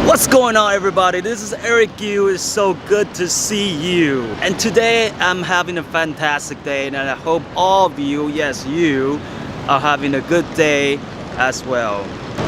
What's going on, everybody? This is Eric Yu. It's so good to see you. And today I'm having a fantastic day, and I hope all of you, yes, you, are having a good day as well.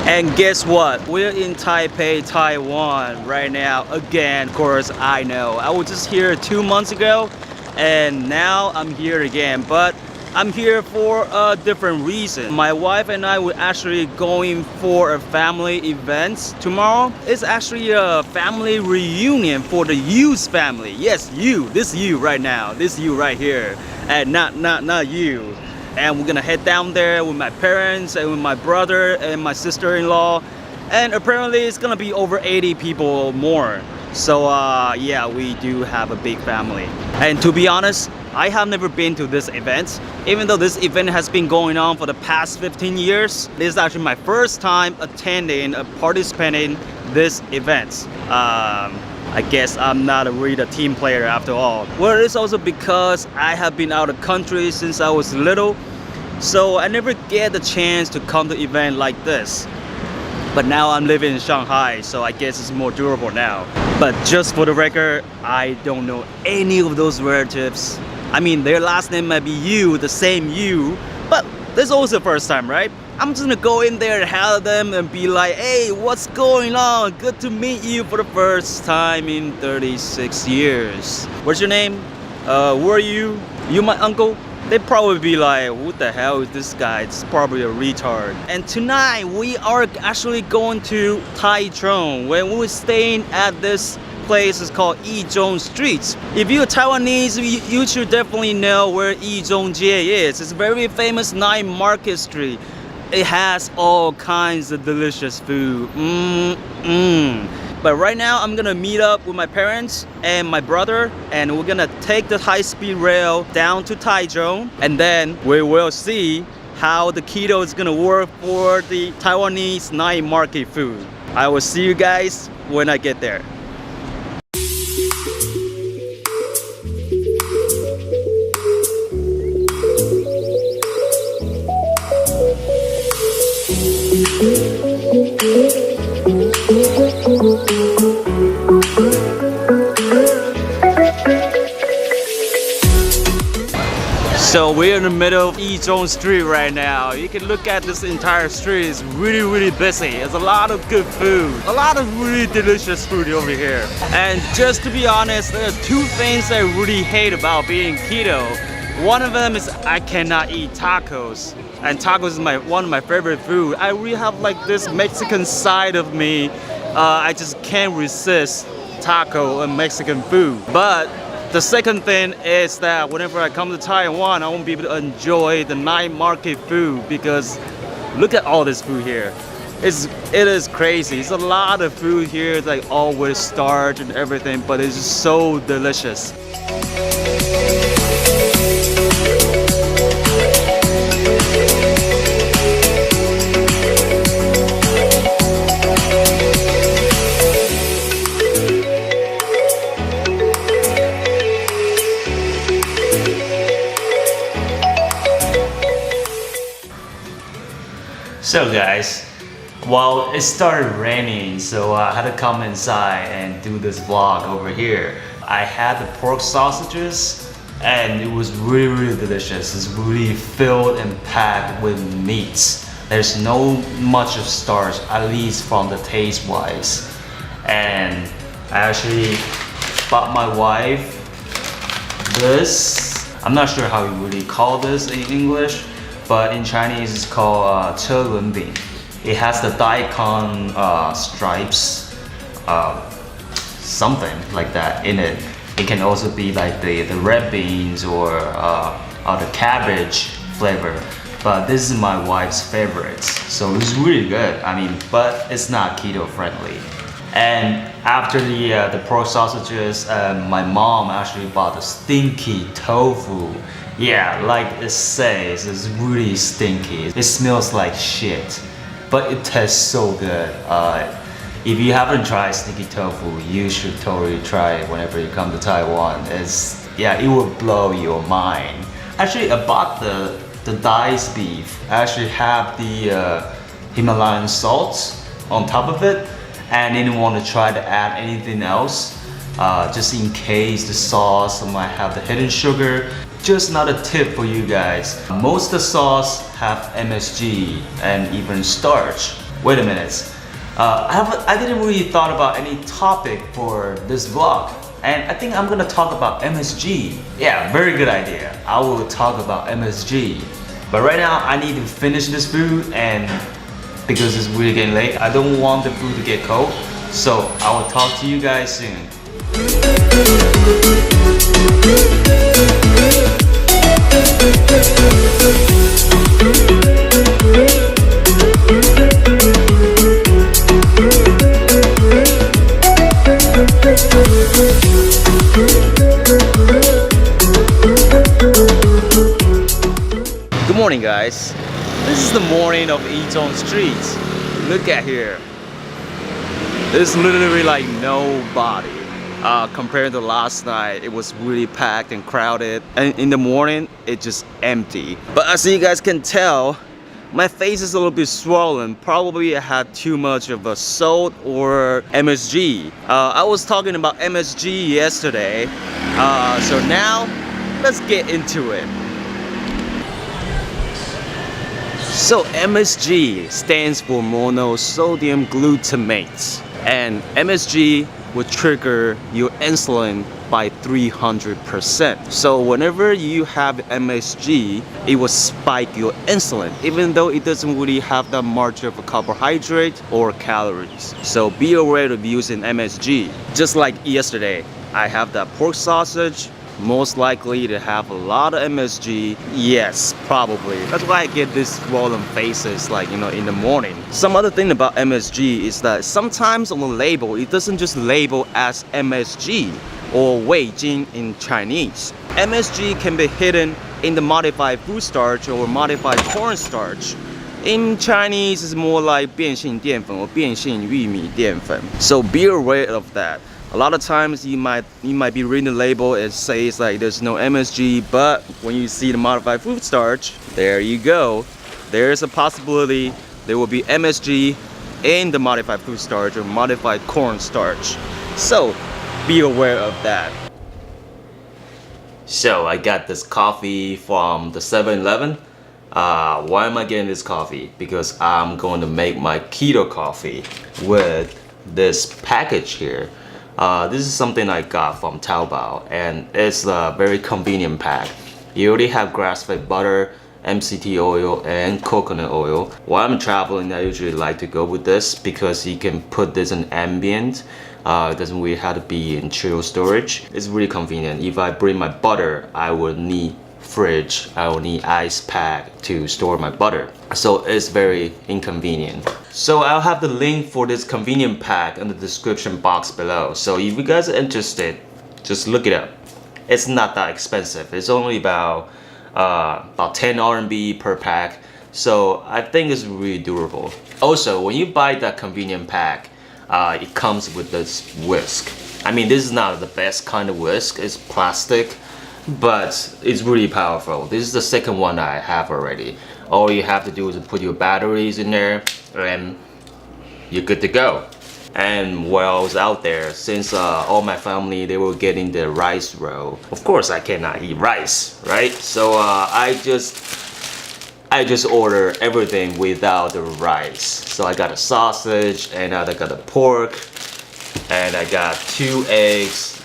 And guess what? We're in Taipei, Taiwan right now. Again, of course, I know. I was just here 2 months ago, and now I'm here again. But I'm here for a different reason. My wife and I were actually going for a family event tomorrow. It's actually a family reunion for the Yu's family. Yes, you. This you right now. This you right here. And not you. And we're gonna head down there with my parents and with my brother and my sister-in-law. And apparently it's gonna be over 80 people or more. So yeah, we do have a big family. And to be honest, I have never been to this event. Even though this event has been going on for the past 15 years, this is actually my first time attending or participating in this event. I guess I'm not really a team player after all. Well, it's also because I have been out of country since I was little, so I never get the chance to come to an event like this. But now I'm living in Shanghai, so I guess it's more durable now. But just for the record, I don't know any of those relatives. I mean, their last name might be Yu, the same Yu, but this is also the first time, right? I'm just gonna go in there and hail them and be like, hey, what's going on? Good to meet you for the first time in 36 years. What's your name? Who are you? You my uncle? They'd probably be like, what the hell is this guy? It's probably a retard. And tonight we are actually going to Taichung, when we were staying at this place. Is called Yizhong Street. If you're Taiwanese, you should definitely know where Yizhongjie is. It's a very famous night market street. It has all kinds of delicious food. But right now I'm gonna meet up with my parents and my brother, and we're gonna take the high-speed rail down to Taichung, and then we will see how the keto is gonna work for the Taiwanese night market food. I will see you guys when I get there. So we're in the middle of Yizhong Street right now. You can look at this entire street. It's really busy. There's a lot of good food. A lot of really delicious food over here. And just to be honest, there are two things I really hate about being keto. One of them is I cannot eat tacos. And tacos is one of my favorite food. I really have like this Mexican side of me. I just can't resist taco and Mexican food. But the second thing is that whenever I come to Taiwan, I won't be able to enjoy the night market food, because look at all this food here. It is crazy. It's a lot of food here, like all with starch and everything, but it's just so delicious. So guys, well, it started raining, so I had to come inside and do this vlog over here. I had the pork sausages, and it was really delicious. It's really filled and packed with meats. There's no much of starch, at least from the taste wise. And I actually bought my wife this. I'm not sure how you really call this in English, but in Chinese it's called 车轮饼. It has the daikon stripes, something like that in it. It can also be like the red beans or the cabbage flavor. But this is my wife's favorites, so it's really good. I mean, but it's not keto friendly. And after the pork sausages, my mom actually bought the stinky tofu. Yeah, like it says, it's really stinky. It smells like shit, but it tastes so good. If you haven't tried stinky tofu, you should totally try it whenever you come to Taiwan. It will blow your mind. Actually, I bought the diced beef. I actually have the Himalayan salt on top of it, and I didn't want to try to add anything else, just in case the sauce might have the hidden sugar. Just another tip for you guys. Most of the sauce have MSG and even starch. Wait a minute. I didn't really thought about any topic for this vlog, and I think I'm gonna talk about MSG. Yeah, very good idea. I will talk about MSG. But right now I need to finish this food, and because it's really getting late, I don't want the food to get cold. So I will talk to you guys soon. Good morning, guys. This is the morning of Eton Street. Look at here. There's literally like nobody. Compared to last night, it was really packed and crowded. And in the morning, it's just empty. But as you guys can tell, my face is a little bit swollen. Probably I had too much of a salt or MSG. I was talking about MSG yesterday. So now, let's get into it. So MSG stands for monosodium glutamate, and MSG will trigger your insulin by 300%. So whenever you have MSG, it will spike your insulin, even though it doesn't really have that much of a carbohydrate or calories. So be aware of using MSG. Just like yesterday, I have that pork sausage. Most likely to have a lot of MSG. Yes, probably. That's why I get these swollen faces, like, you know, in the morning. Some other thing about MSG is that sometimes on the label, it doesn't just label as MSG or Wei Jing in Chinese. MSG can be hidden in the modified food starch or modified cornstarch. In Chinese, it's more like 变性淀粉 or 变性玉米淀粉. So be aware of that. A lot of times you might be reading the label, it says like there's no MSG, but when you see the modified food starch, there you go. There's a possibility there will be MSG in the modified food starch or modified corn starch. So be aware of that. So I got this coffee from the 7-Eleven. Why am I getting this coffee? Because I'm going to make my keto coffee with this package here. This is something I got from Taobao, and it's a very convenient pack. You already have grass-fed butter, MCT oil, and coconut oil. While I'm traveling, I usually like to go with this because you can put this in ambient. It doesn't really have to be in chill storage. It's really convenient. If I bring my butter, I will need fridge, I will need ice pack to store my butter. So it's very inconvenient. So I'll have the link for this convenient pack in the description box below. So if you guys are interested, just look it up. It's not that expensive. It's only about 10 RMB per pack. So I think it's really durable. Also, when you buy that convenient pack, it comes with this whisk. I mean, this is not the best kind of whisk. It's plastic, but it's really powerful. This is the second one I have already. All you have to do is put your batteries in there and you're good to go. And while I was out there, since all my family, they were getting the rice roll, of course I cannot eat rice, right? So I just order everything without the rice. So I got a sausage, and I got a pork, and I got 2 eggs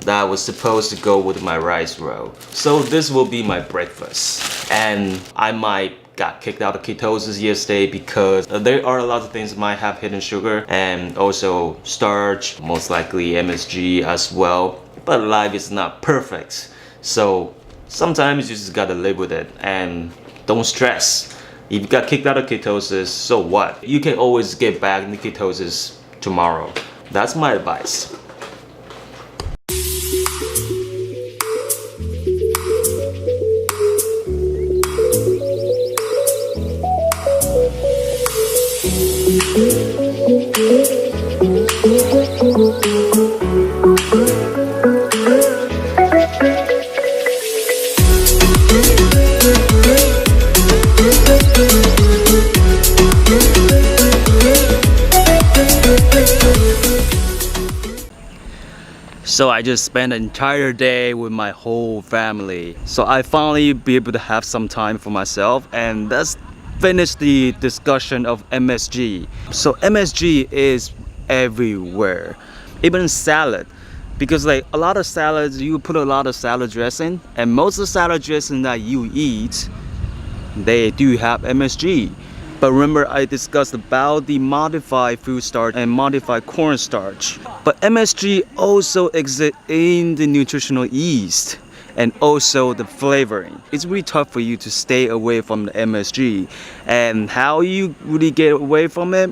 that was supposed to go with my rice roll. So this will be my breakfast. And I might got kicked out of ketosis yesterday because there are a lot of things that might have hidden sugar and also starch, most likely MSG as well. But life is not perfect. So sometimes you just gotta live with it and don't stress. If you got kicked out of ketosis, so what? You can always get back into ketosis tomorrow. That's my advice. So I just spent an entire day with my whole family. So I finally be able to have some time for myself, and let's finish the discussion of MSG. So MSG is everywhere, even salad. Because like a lot of salads, you put a lot of salad dressing, and most of the salad dressing that you eat, they do have MSG. But remember, I discussed about the modified food starch and modified cornstarch. But MSG also exists in the nutritional yeast and also the flavoring. It's really tough for you to stay away from the MSG. And how you really get away from it?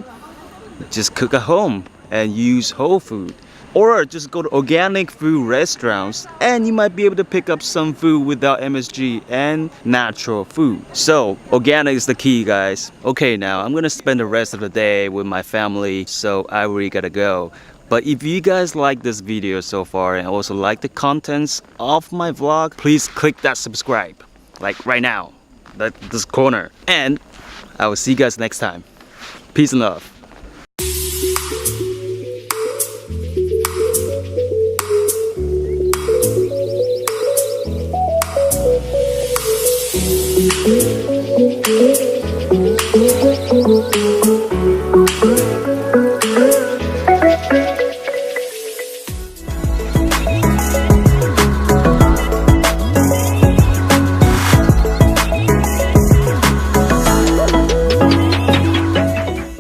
Just cook at home and use whole food. Or just go to organic food restaurants and you might be able to pick up some food without MSG and natural food. So organic is the key, guys. Okay, now I'm gonna spend the rest of the day with my family, so I really gotta go. But if you guys like this video so far and also like the contents of my vlog, please click that subscribe, like right now, this corner. And I will see you guys next time. Peace and love. Thank you.